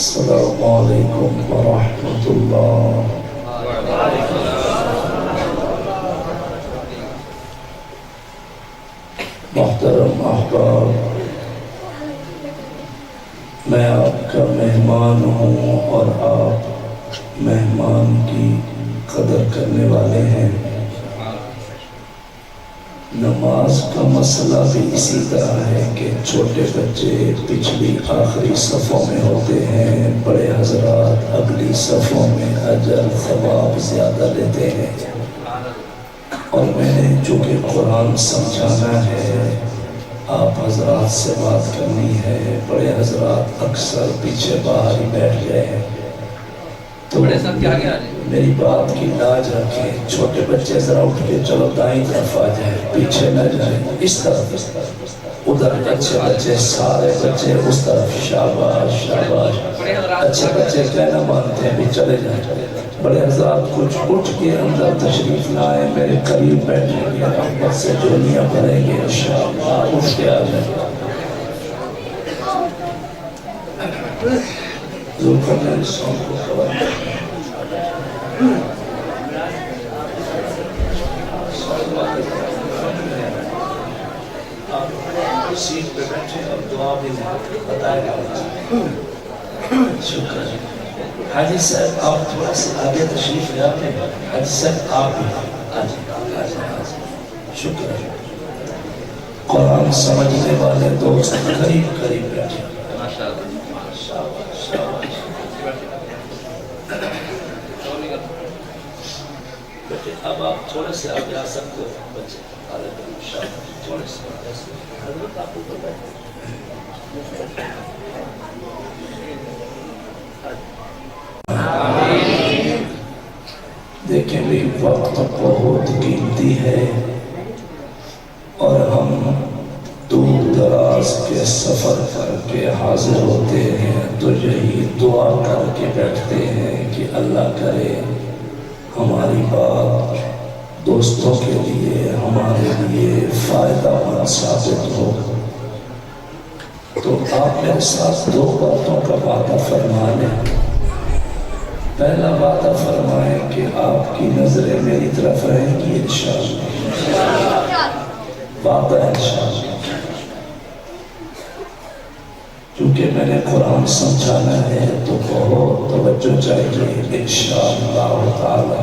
السلام علیکم ورحمۃ اللہ۔ محترم احباب، میں آپ کا مہمان ہوں اور آپ مہمان کی قدر کرنے والے ہیں۔ نماز کا مسئلہ بھی اسی طرح ہے کہ چھوٹے بچے پچھلی آخری صفوں میں ہوتے ہیں، بڑے حضرات اگلی صفوں میں اجر ثواب زیادہ لیتے ہیں، اور میں نے چونکہ قرآن سمجھانا ہے، آپ حضرات سے بات کرنی ہے، بڑے حضرات اکثر پیچھے باہر ہی بیٹھ گئے ہیں، تو میری بات کی لاج رکھیں۔ چھوٹے بچے ذرا اٹھ کے چلو دائیں طرف آ جائیں، پیچھے نہ جائیں، اس طرف ادھر اچھے بچے، سارے بچے اس طرف، شاباش شاباش۔ اچھے بچے کہنا مانتے ہیں بھی چلے جائیں۔ بڑے حضرات کچھ اٹھ کے اندر تشریف لائیں، میرے قریب بیٹھیں گے، رحمت سے جھولیاں بھریں گے انشاءاللہ، اٹھ کے آ جائیں۔ ذوالفقار صاحب کو خبر سیٹ پہ بیٹھے اور دعا بھی بتائے گا۔ شکر ہے حاجی صاحب، آپ تھوڑا سا آگے تشریف لے آتے ہیں۔ حاجی صاحب آپ بھی آجائیں۔ شکر ہے۔ قرآن سمجھنے والے دوست قریب قریب بیٹھے۔ اب آپ تھوڑے سے آگے آ سکتے ہو بچے، تھوڑے سے حضرت آپ کو دیکھیں بھی وقت بہت قیمتی ہے، اور ہم دور دراز کے سفر کر کے حاضر ہوتے ہیں تو یہی دعا کر کے بیٹھتے ہیں کہ اللہ کرے ہماری بات دوستوں کے لیے، ہمارے لیے فائدہ مند ثابت ہو۔ تو آپ میرے ساتھ دو باتوں کا وعدہ فرما لیں۔ پہلا وعدہ فرمائیں کہ آپ کی نظریں میری طرف رہیں گی انشاءاللہ، وعدہ انشاءاللہ، کیونکہ میں نے قرآن سمجھانا ہے تو بہت توجہ چاہیے انشاءاللہ تعالی۔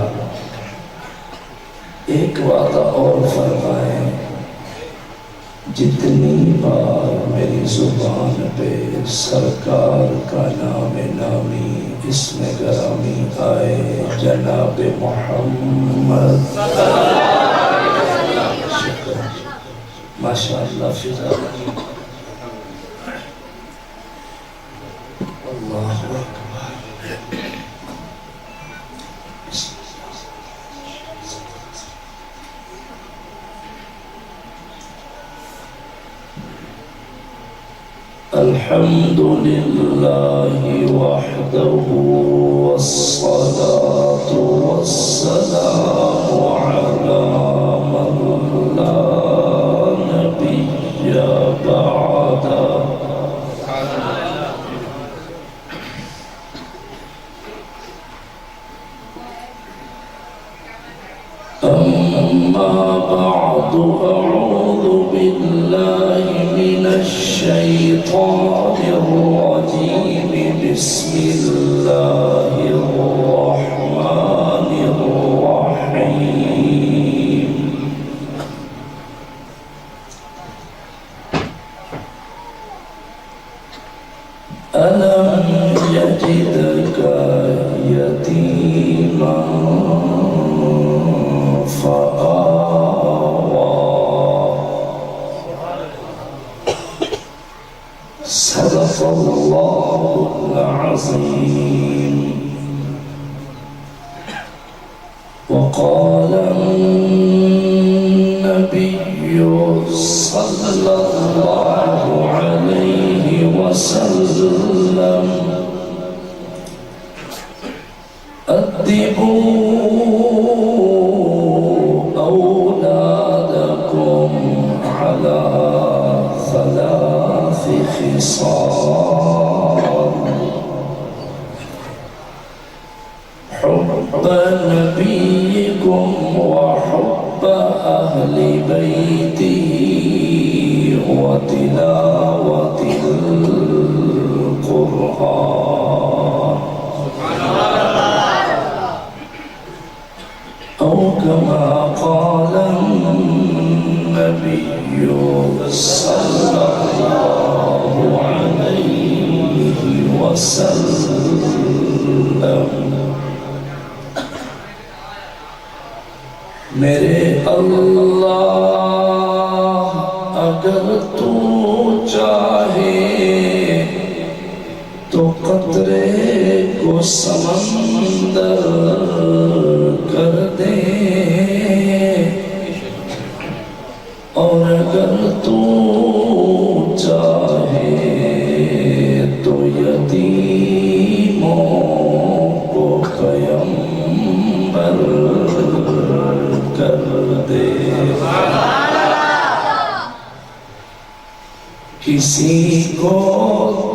ایک وعدہ اور فرمائیں، جتنی بار میری زبان پہ سرکار کا نام نامی اسم گرامی آئے، جناب محمد، شکر ماشاءاللہ، فضا اللہ اکبر۔ الحمد للہ وحدہ والصلاة والسلام علی من لا نبی بعدہ۔ أما بعد، أعوذ بالله من الشيطان الرجيم، بسم الله الرحمن الرحيم۔ ألم يجدك يتيما صدق اللہ العظیم۔ وقال النبی صلی اللہ علیہ وسلم، ادبوا اولادکم علی ثلاث خصال، میرے اللہ اگر تو چاہے تو قطرے کو سمندر کر دے، اور اگر تو چاہے تو یتیموں کو پیمبر کر دے۔ کسی کو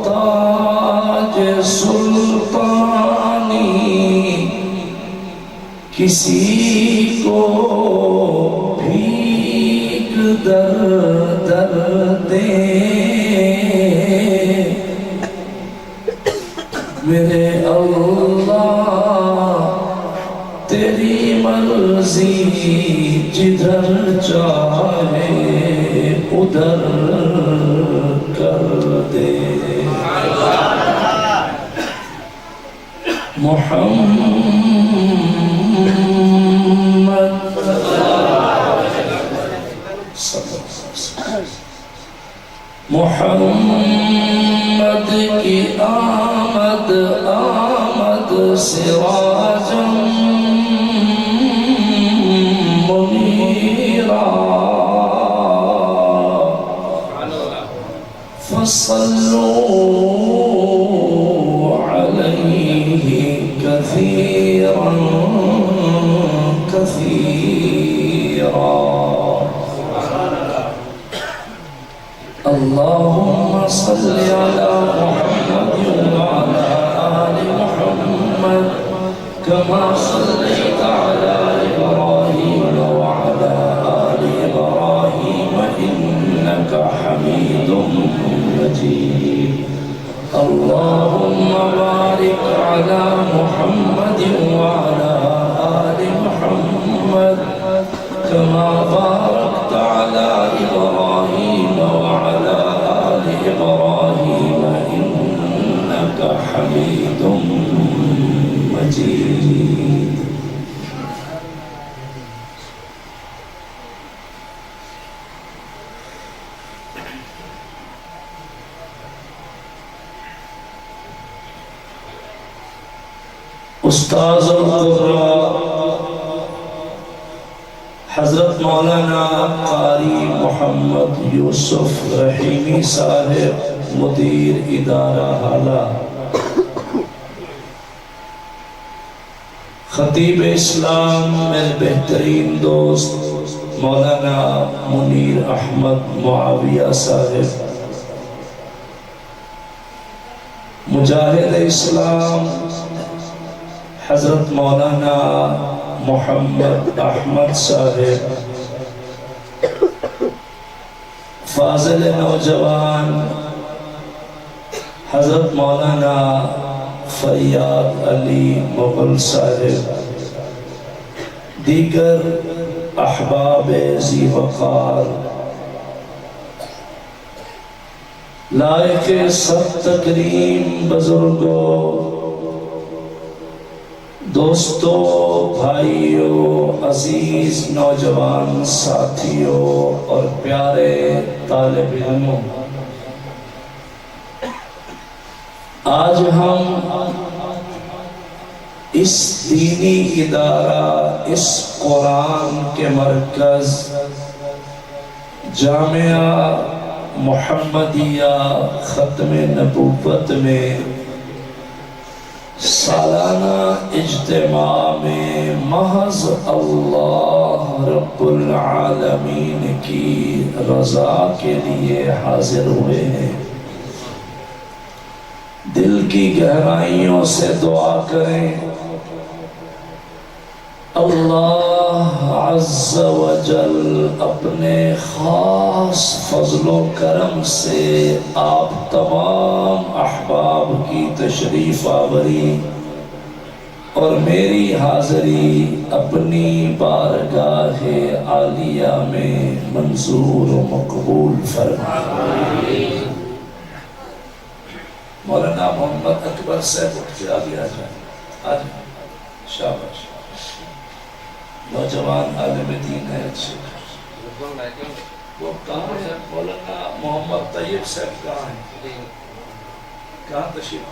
تاج سلطانی، کسی کو بھیک در در دے، میرے اللہ تیری مرضی جدھر چاہے ادھر کر دے۔ محمد کی آمد آمد سراجا منیرا، فصلوا علیہ کثیرا کثیرا۔ اللہم صل علی محمد وعلی آل محمد کما صلیت علی ابراہیم وعلی آل ابراہیم انک حمید مجید۔ اللہم بارک علی محمد وعلی آل محمد کما بارکت علی ابراہیم وعلی آل ابراہیم انک حمید مجید۔ استاذ القرآن حضرت مولانا قاری محمد یوسف رحیمی صاحب مدیر ادارہ حالہ، خطیب اسلام میرے بہترین دوست مولانا منیر احمد معاویہ صاحب، مجاہد اسلام حضرت مولانا محمد احمد صاحب، فاضل نوجوان حضرت مولانا فریاد علی مغل صاحب، دیگر احباب ذی وقار، لائق سب تکریم بزرگوں، دوستوں، بھائیوں، عزیز نوجوان ساتھیوں اور پیارے طالب علموں، آج ہم اس دینی ادارہ، اس قرآن کے مرکز جامعہ محمدیہ ختم نبوت میں سالانہ اجتماع میں محض اللہ رب العالمین کی رضا کے لیے حاضر ہوئے ہیں۔ دل کی گہرائیوں سے دعا کریں، اللہ عز و جل اپنے خاص فضل و کرم سے آپ تمام احباب کی تشریف آوری اور میری حاضری اپنی بارگاہ عالیہ میں منظور و مقبول فرمائے۔ مولانا محمد اکبر صاحب اٹھ کے آگے آ جائیں، آج شاباش۔ نوجوان عالم دین ہے اچھے. وہ کہاں ہے؟ مولانا محمد طیب صاحب کہاں ہیں؟ کہاں تشریف؟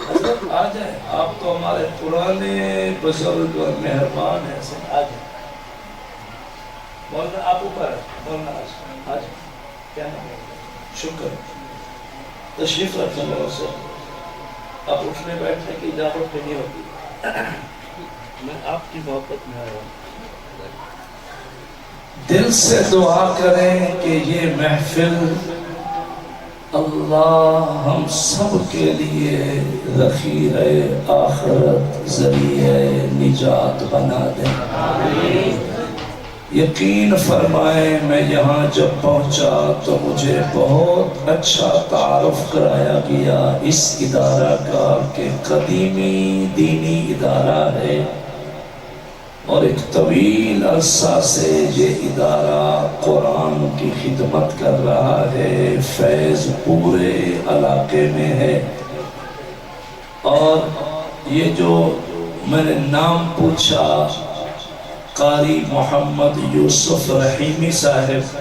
حضرت آ جائیں. آپ تو ہمارے پرانے بزرگ اور مہربان ہیں. آ جائیں مولانا. آپ اوپر ہے مولانا. آ جائیں. کیا نام ہے؟ شکر. تشریف رکھیں لوگوں سے. آپ اٹھنے بیٹھنے کی اجازت بھی نہیں ہوتی. میں آپ کی محبت میں آیا ہوں. دل سے دعا کریں کہ یہ محفل اللہ ہم سب کے لیے ذخیرہ آخرت ذریعہ نجات بنا دیں. یقین فرمائیں میں یہاں جب پہنچا تو مجھے بہت اچھا تعارف کرایا گیا اس ادارہ کا کہ قدیمی دینی ادارہ ہے اور ایک طویل عرصہ سے یہ ادارہ قرآن کی خدمت کر رہا ہے. فیض پورے علاقے میں ہے. اور یہ جو میں نے نام پوچھا قاری محمد یوسف رحیمی صاحب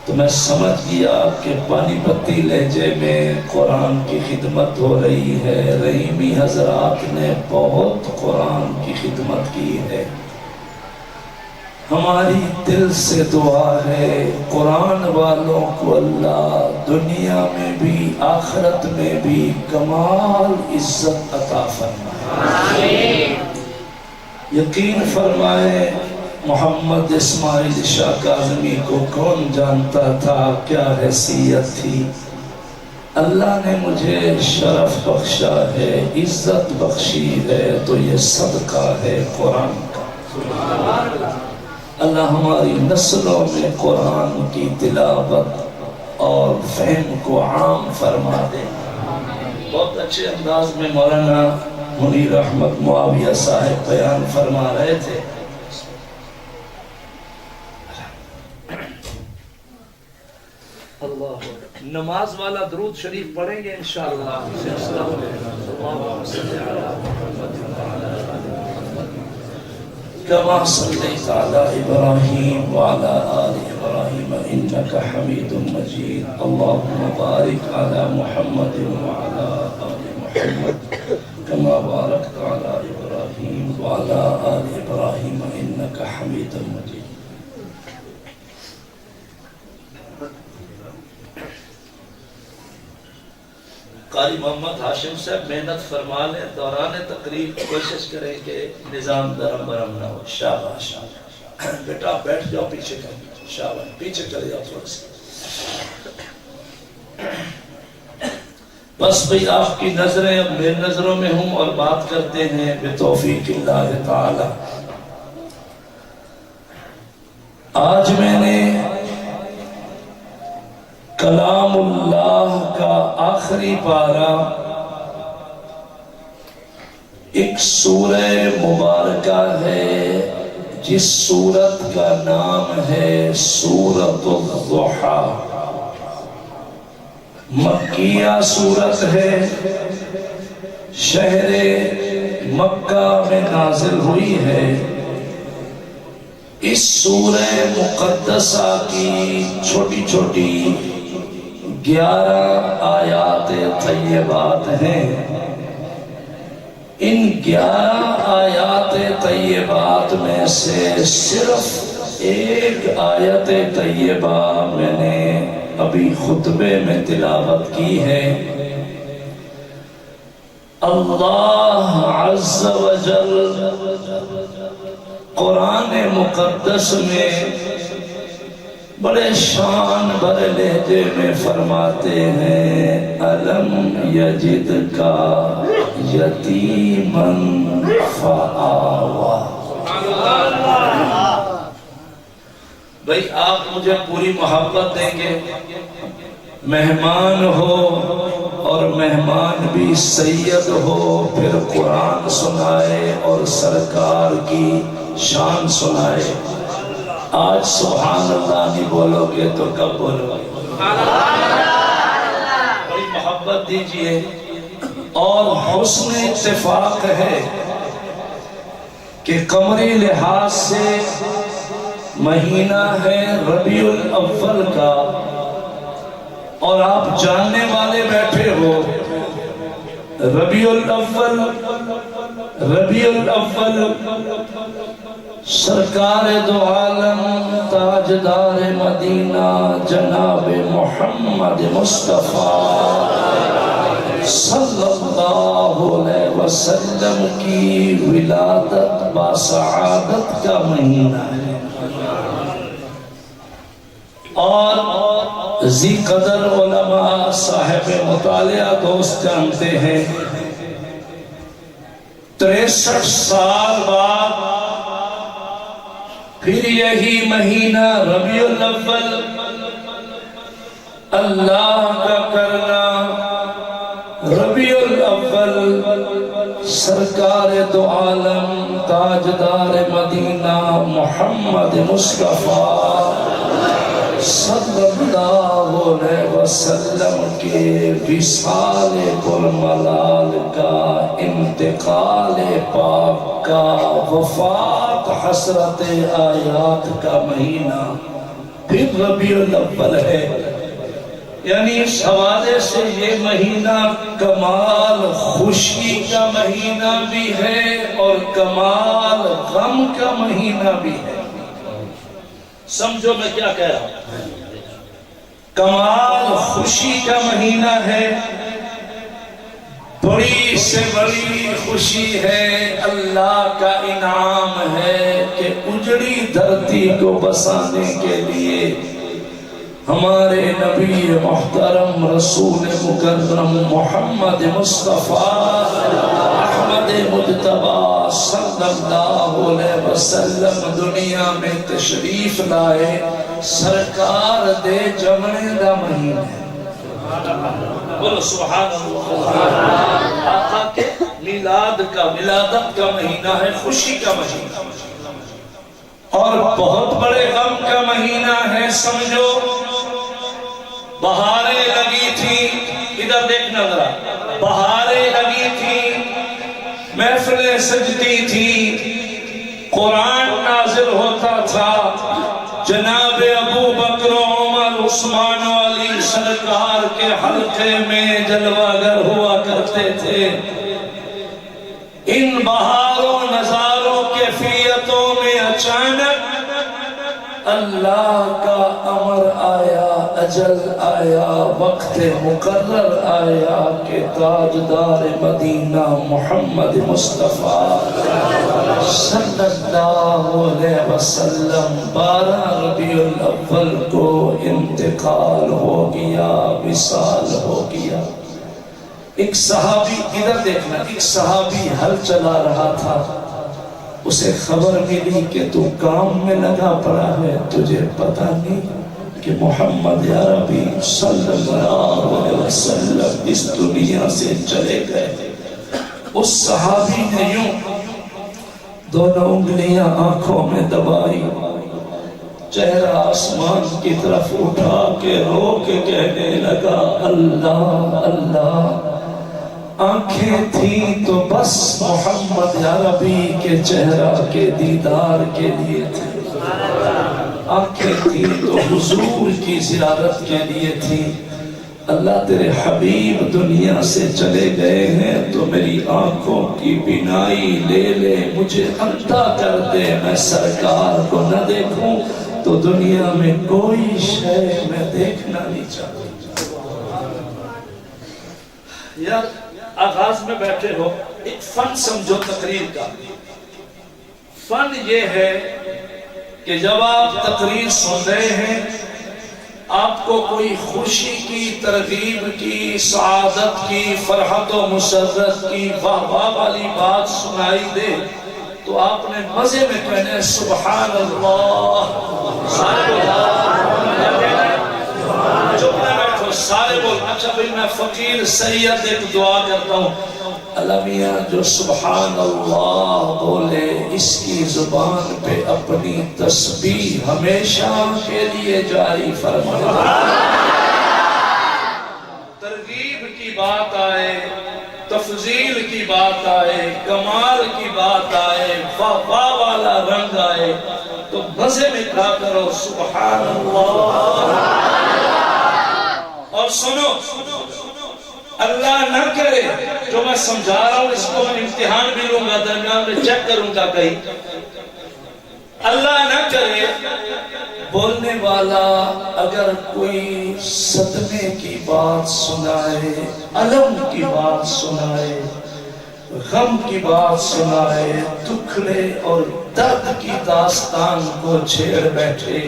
تو میں سمجھ گیا کہ پانی پتی لہجے میں قرآن کی خدمت ہو رہی ہے. رحیمی حضرات نے بہت قرآن کی خدمت کی ہے. ہماری دل سے دعا ہے قرآن والوں کو اللہ دنیا میں بھی آخرت میں بھی کمال عزت عطا فرمائے. یقین فرمائے محمد اسماعیل شاہ کاظمی کو کون جانتا تھا؟ کیا حیثیت تھی. اللہ نے مجھے شرف بخشا ہے، عزت بخشی ہے تو یہ صدقہ ہے قرآن کا. اللہ ہماری نسلوں میں قرآن کی تلاوت اور فہم کو عام فرما دے. بہت اچھے انداز میں مولانا منیر احمد معاویہ صاحب بیان فرما رہے تھے. اللہ نماز والا درود شریف پڑھیں گے انشاءاللہ. كما صليت على إبراهيم وعلى آل إبراهيم إنك حميد مجيد. اللهم بارك على محمد وعلى آل محمد كما باركت على إبراهيم وعلى آل إبراهيم إنك حميد مجيد. قاری محمد ہاشم صاحب محنت فرما لیں. دوران تقریر کوشش کریں کہ نظام درم برم نہ ہو. شاباش بیٹا بیٹھ جاؤ پیچھے کر. شاباش پیچھے چلے جاؤ تھوڑا سا. بس بھئی آپ کی نظریں اب میری نظروں میں ہوں اور بات کرتے ہیں بتوفیق اللہ تعالی. آج میں نے کلام اللہ کا آخری پارہ ایک سورہ مبارکہ ہے جس سورت کا نام ہے سورۃ الضحیٰ. مکیہ سورت ہے، شہر مکہ میں نازل ہوئی ہے. اس سورہ مقدسہ کی چھوٹی چھوٹی 11 آیات طیبات ہیں. ان 11 آیات طیبات میں سے صرف ایک آیت طیبہ میں نے ابھی خطبے میں تلاوت کی ہے. اللہ عز و جل قرآن مقدس میں بڑے شان بڑے لہجے میں فرماتے ہیں الم یجد کا یتیمن فآوا. بھئی آپ مجھے پوری محبت دیں گے، مہمان ہو اور مہمان بھی سید ہو، پھر قرآن سنائے اور سرکار کی شان سنائے. آج سبحان اللہ نہیں بولو گے تو کب بولو گے؟ بڑی محبت دیجئے. اور حسن اتفاق ہے کہ قمری لحاظ سے مہینہ ہے ربیع الاول کا، اور آپ جاننے والے بیٹھے ہو ربیع الاول سرکار دو عالم تاجدار مدینہ جناب محمد مصطفیٰ صلی اللہ علیہ وسلم کی ولادت باسعادت کا مہینہ ہے، اور ذی قدر علماء صاحب مطالعہ دوست جانتے ہیں 63 سال بعد پھر یہی مہینہ ربیع الاول اللہ کا کرنا، ربیع الاول سرکار دو عالم تاجدار مدینہ محمد مصطفیٰ صلی اللہ علیہ وسلم کے وصال الملال کا، انتقال پاک کا، وفات حسرت آیات کا مہینہ پھر ربیع الاول ہے۔ یعنی اس حوالے سے یہ مہینہ کمال خوشی کا مہینہ بھی ہے اور کمال غم کا مہینہ بھی ہے۔ سمجھو میں کیا کہہ رہا ہوں؟ کمال خوشی کا مہینہ ہے، بڑی سے بڑی خوشی ہے، اللہ کا انعام ہے کہ اجڑی دھرتی کو بسانے کے لیے ہمارے نبی محترم رسول مکرم محمد مصطفیٰ احمد مجتبی صلی اللہ علیہ وسلم دنیا میں تشریف لائے۔ سرکار دے جمنے دا مہینہ ہے، بولو سبحان اللہ، آقا کے میلاد کا، ولادت کا مہینہ ہے، خوشی کا مہینہ، اور بہت بڑے غم کا مہینہ ہے۔ سمجھو بہاریں لگی تھی، ادھر دیکھنا ذرا، بہاریں لگی تھی، محفلیں سجتی تھی، قرآن نازل ہوتا تھا، جناب ابو بکر و عمر عثمان و علی سرکار کے حلقے میں جلوہ گر ہوا کرتے تھے۔ ان بہاروں نظاروں کیفیتوں میں اچانک اللہ کا امر آیا، اجل آیا، وقت مقرر آیا کہ تاجدار مدینہ محمد مصطفیٰ صلی اللہ علیہ وسلم 12 ربیع الاول کو انتقال ہو گیا، وصال ہو گیا۔ ایک صحابی، ادھر دیکھنا، ایک صحابی ہل چلا رہا تھا، اسے خبر ملی کہ تو کام میں لگا پڑا ہے، تجھے پتہ نہیں کہ محمد عربی صلی اللہ علیہ وسلم اس دنیا سے چلے گئے۔ اس صحابی نے یوں دونوں انگلیاں آنکھوں میں دبائی، چہرہ آسمان کی طرف اٹھا کے رو کے کہنے لگا اللہ اللہ۔ آنکھیں تھیں تو بس محمد عربی کے چہرہ کے دیدار کے لیے تھی، آنکھیں تھیں تو حضور کی زیارت کے لیے تھی۔ اللہ تیرے حبیب دنیا سے چلے گئے ہیں تو میری آنکھوں کی بینائی لے لے، مجھے اندھا کر دے، میں سرکار کو نہ دیکھوں تو دنیا میں کوئی شے میں دیکھنا نہیں چاہتا۔ یار آغاز میں بیٹھے ہو، ایک فن سمجھو تقریر کا۔ فن یہ ہے کہ جب آپ تقریر سن رہے ہیں، آپ کو کوئی خوشی کی، ترغیب کی، سعادت کی، فرحت و مسرت کی، واہ واہ والی بات سنائی دے تو آپ نے مزے میں کہنے سبحان اللہ، سارے سارے بول۔ اچھا بھئی میں فقیر سید ایک دعا کرتا ہوں، اللہ میاں جو سبحان اللہ بولے اس کی زبان پہ اپنی تسبیح ہمیشہ کے لیے جاری فرمائے۔ ترغیب کی بات آئے تفضیل کی بات آئے، کمال کی بات آئے، وفا والا رنگ آئے تو مزے میں کہا کرو سبحان اللہ۔ اور سنو، اللہ نہ کرے جو میں سمجھا رہا ہوں اس کو میں امتحان بھی لوں گا، درمیان میں چیک کروں گا کہیں، اللہ نہ کرے بولنے والا اگر کوئی صدمے کی بات سنائے، الم کی بات سنائے، غم کی بات سنائے، دکھڑے اور درد کی داستان کو چھیڑ بیٹھے،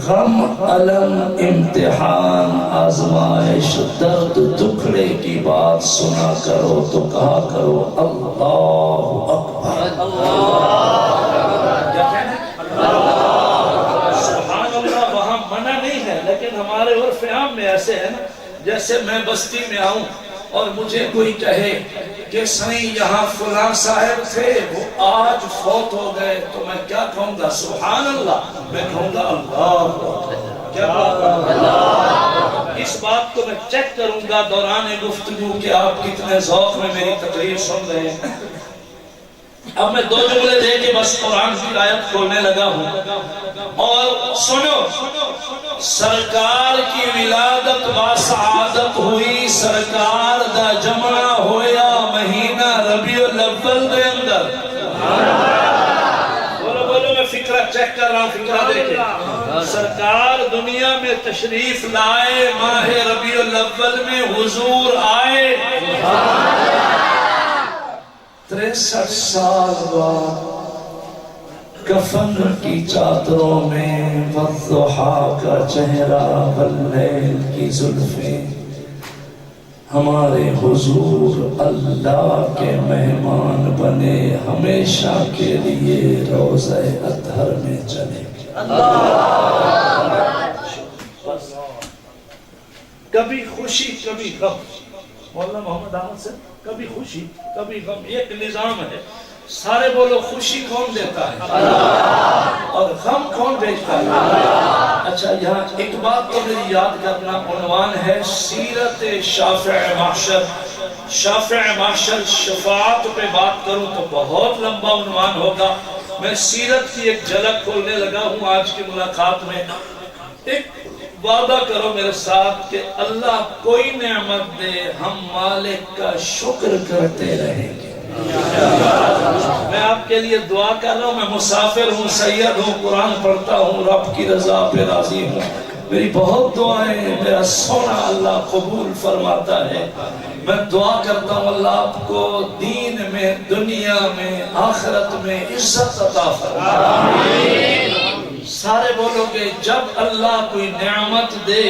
غم، الم، امتحان، آزمائش، درد، دکھڑے کی بات سنا کرو تو کہا کرو اللہ اکبر۔ کیا کہنا ہے؟ سبحان اللہ وہاں منع نہیں ہے، لیکن ہمارے عرف عام میں ایسے ہے نا، جیسے میں بستی میں آؤں اور مجھے کوئی کہے کہ سائیں یہاں فلاں صاحب تھے وہ آج فوت ہو گئے، تو میں کیا کہوں گا؟ سبحان اللہ، میں کہوں گا اللہ۔ کیا بات؟ اس بات کو میں چیک کروں گا دوران گفتگو کہ آپ کتنے ذوق میں میری تقریر سن رہے ہیں۔ اب میں 2 جملے دے کے بس قرآن کی آیت کھولنے لگا ہوں، اور سنو، سرکار کی ولادت با سعادت ہوئی، سرکار دا جمعہ ہویا مہینہ ربیع الاول دے اندر۔ بولو میں فکرہ چیک کر رہا ہوں، فکرہ دیکھیں، سرکار دنیا میں تشریف لائے، ماہ ربیع الاول میں حضور آئے، 63 سال بعد کفن کی چادروں میں، والضحیٰ کا چہرہ، واللیل کی زلفیں، ہمارے حضور اللہ کے مہمان بنے، ہمیشہ کے لیے روضہ اطہر میں چلے گئے۔ کبھی خوشی کبھی غم، مولانا محمد احمد سے کبھی خوشی کبھی غم، ایک نظام ہے، سارے بولو خوشی کون دیتا ہے؟ اللہ۔ اور غم کون بھیجتا ہے؟ اللہ۔ اچھا یہاں ایک بات تو میری یاد کرنا، عنوان ہے سیرت شافع محشر۔ شافع محشر شفاعت پہ بات کروں تو بہت لمبا عنوان ہوگا، میں سیرت کی ایک جھلک کھولنے لگا ہوں آج کی ملاقات میں۔ ایک وعدہ کرو میرے ساتھ کہ اللہ کوئی نعمت دے ہم مالک کا شکر کرتے رہیں گے۔ میں آپ کے لیے دعا کر رہا ہوں، میں مسافر ہوں، سید ہوں، قرآن پڑھتا ہوں، رب کی رضا پہ راضی ہوں، میری بہت دعائیں میرا سونا اللہ قبول فرماتا ہے۔ میں دعا کرتا ہوں اللہ آپ کو دین میں، دنیا میں، آخرت میں عزت عطا فرمائے۔ سارے بولو گے جب اللہ کوئی نعمت دے،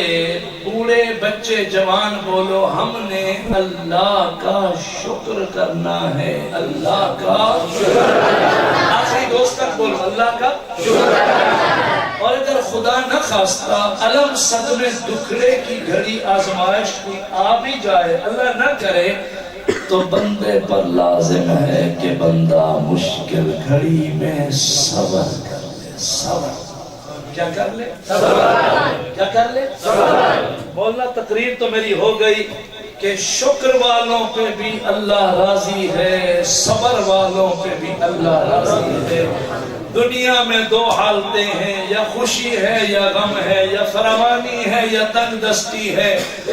بوڑھے بچے جوان بولو ہم نے اللہ کا شکر کرنا ہے، اللہ کا شکر کرنا ہے۔ آخری دوست تک بولو اللہ کا شکر کرنا ہے۔ اور اگر خدا نہ خواستہ الم صدمے دکھڑے کی گھڑی آزمائش کوئی آ بھی جائے، اللہ نہ کرے، تو بندے پر لازم ہے کہ بندہ مشکل گھڑی میں صبر کر لے۔ صبر کیا کر لے؟ کیا کر لے؟ بولنا تقریر تو میری ہو گئی کہ شکر والوں پہ بھی اللہ راضی ہے، صبر والوں پہ بھی اللہ راضی ہے۔ دنیا میں 2 حالتیں ہیں، یا خوشی ہے یا غم ہے، یا فراوانی ہے یا تنگ دستی ہے،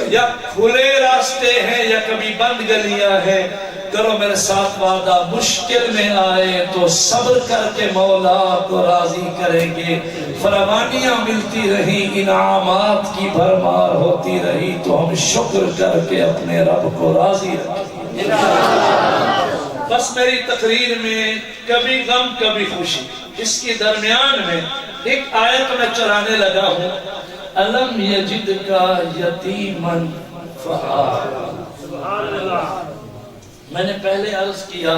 یا کھلے راستے ہیں یا کبھی بند گلیاں ہیں۔ کرو میرے ساتھ وعدہ، مشکل میں آئے تو صبر کر کے مولا کو راضی کریں گے، فراوانیاں ملتی رہی، انعامات کی بھرمار ہوتی رہی تو ہم شکر کر کے اپنے رب کو راضی رکھیں گے۔ بس میری تقریر میں کبھی غم کبھی خوشی، اس کے درمیان میں ایک آیت میں چلانے لگا ہوں، الم یجدک یتیما فآویٰ۔ میں نے پہلے عرض کیا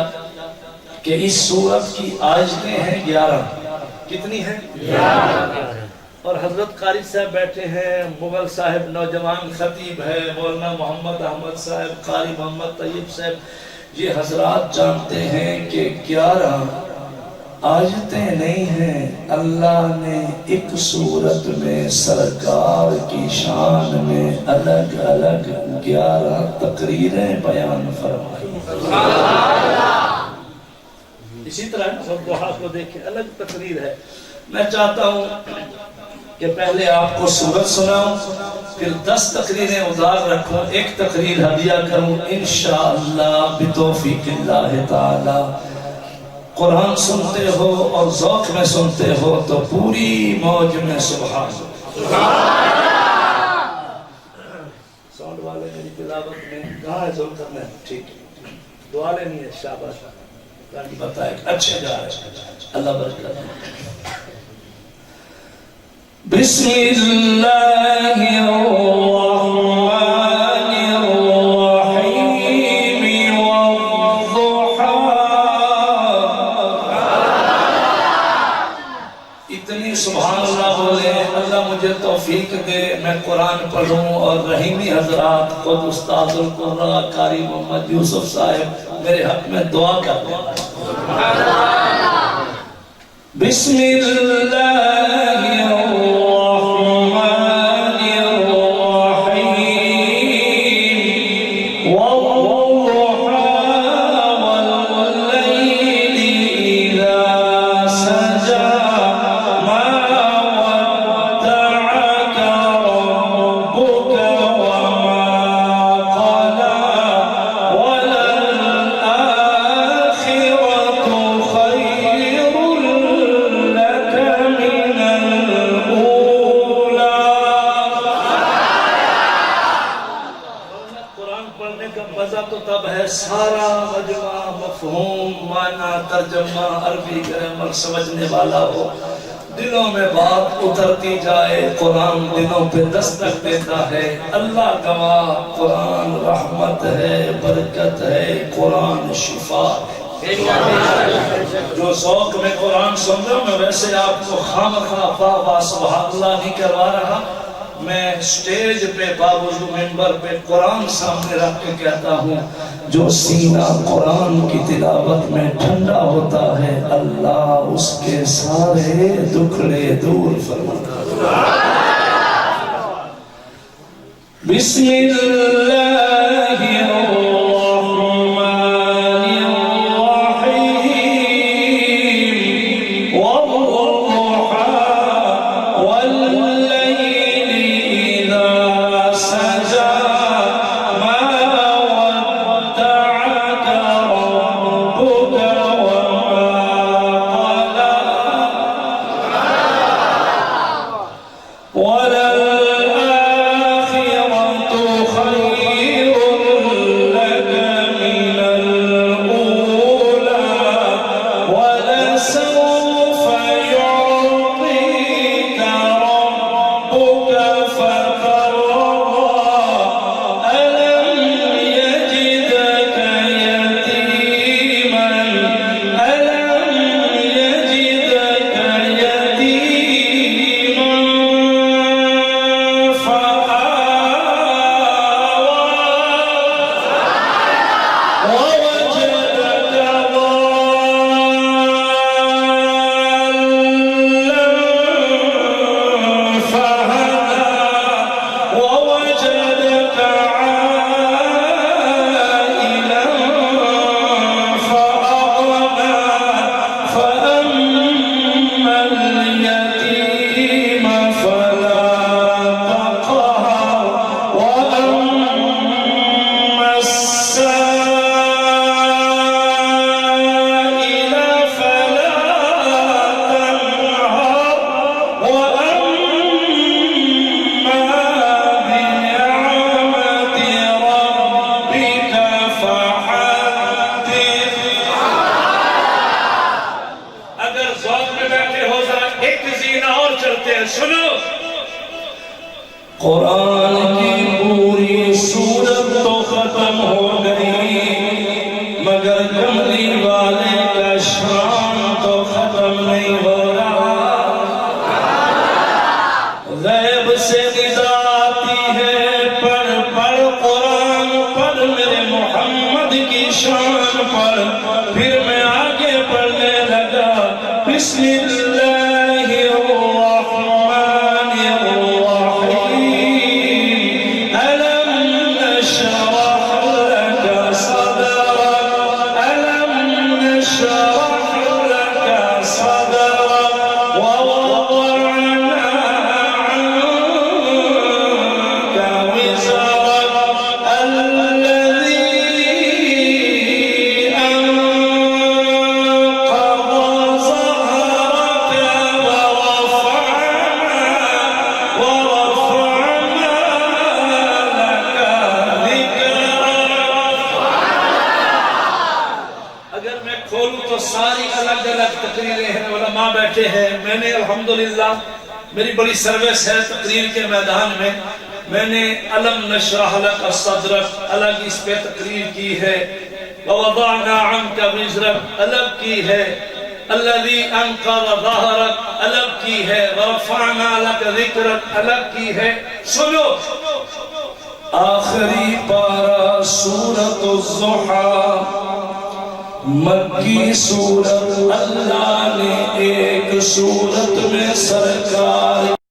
کہ اس سورت کی آیتیں ہیں 11۔ کتنی ہیں؟ 11۔ اور حضرت قاری صاحب بیٹھے ہیں، مغل صاحب نوجوان خطیب ہے، مولانا محمد احمد صاحب، قاری محمد طیب صاحب، یہ حضرات جانتے ہیں کہ 11 آیتیں نہیں ہیں، اللہ نے ایک صورت میں سرکار کی شان میں الگ الگ 11 تقریریں بیان فرمائی۔ اسی طرح ضحیٰ کو دیکھیں، الگ تقریر ہے۔ میں چاہتا ہوں کہ پہلے آپ کو سورت سناؤں، پھر 10 تقریریں ادھار رکھوں، ایک تقریر ہدیہ کروں انشاءاللہ بتوفیق اللہ تعالی۔ قرآن سنتے ہو اور ذوق میں سنتے ہو تو پوری موج میں سبحان ساؤنڈ والے میری تلاوت میں کہاں ہے ذوق کرنا ہے؟ ٹھیک ہے، دعا لینی ہے، شاباش، بتائے اچھے جا رہے، اللہ برکت۔ بسم اللہ الرحمن سبحان اللہ بولے، اللہ مجھے توفیق دے میں قرآن پڑھوں اور رحیمی حضرات خود استاد القرآن قاری محمد یوسف صاحب میرے حق میں دعا کر دیں۔ بسم اللہ سارا مجمع مفہوم معنی ترجمہ عربی گرامر سمجھنے والا ہو، دلوں میں بات اترتی جائے، قرآن دلوں پہ دستک دیتا ہے۔ اللہ گواہ قرآن رحمت ہے، برکت ہے، قرآن شفا ہے۔ جو ذوق میں قرآن سن رہا ہوں میں ویسے آپ کو خامخواہ واہ سبحان اللہ نہیں کروا رہا، میں سٹیج پہ باوضو منبر پہ قرآن سامنے رکھ کے کہتا ہوں جو سینہ قرآن کی تلاوت میں ٹھنڈا ہوتا ہے اللہ اس کے سارے دکھڑے دور فرماتا ہے۔ بسم اللہ قرآن کی پوری سورت تو ختم ہو گئی مگر کملی والے کا شان تو ختم نہیں ہو رہا۔ غیب سے ندا آتی ہے پڑھ پڑھ قرآن پڑھ میرے محمد کی شان پڑھ، پھر میں آگے پڑھنے لگا ساری الگ الگ تقریریں ہیں، علماء بیٹھے ہیں. میں نے الحمدللہ میری بڑی سروس ہے تقریر کے میدان میں. میں نے الم نشرح لک صدرک الگ اس پہ تقریر کی ہے، ووضعنا عنک وزرک الگ کی ہے، الذی انقض ظہرک الگ کی ہے، ورفعنا لک ذکرک الگ کی ہے. سنو آخری پارہ سورۃ الضحیٰ مکی سورت. اللہ نے ایک سورت میں سرکار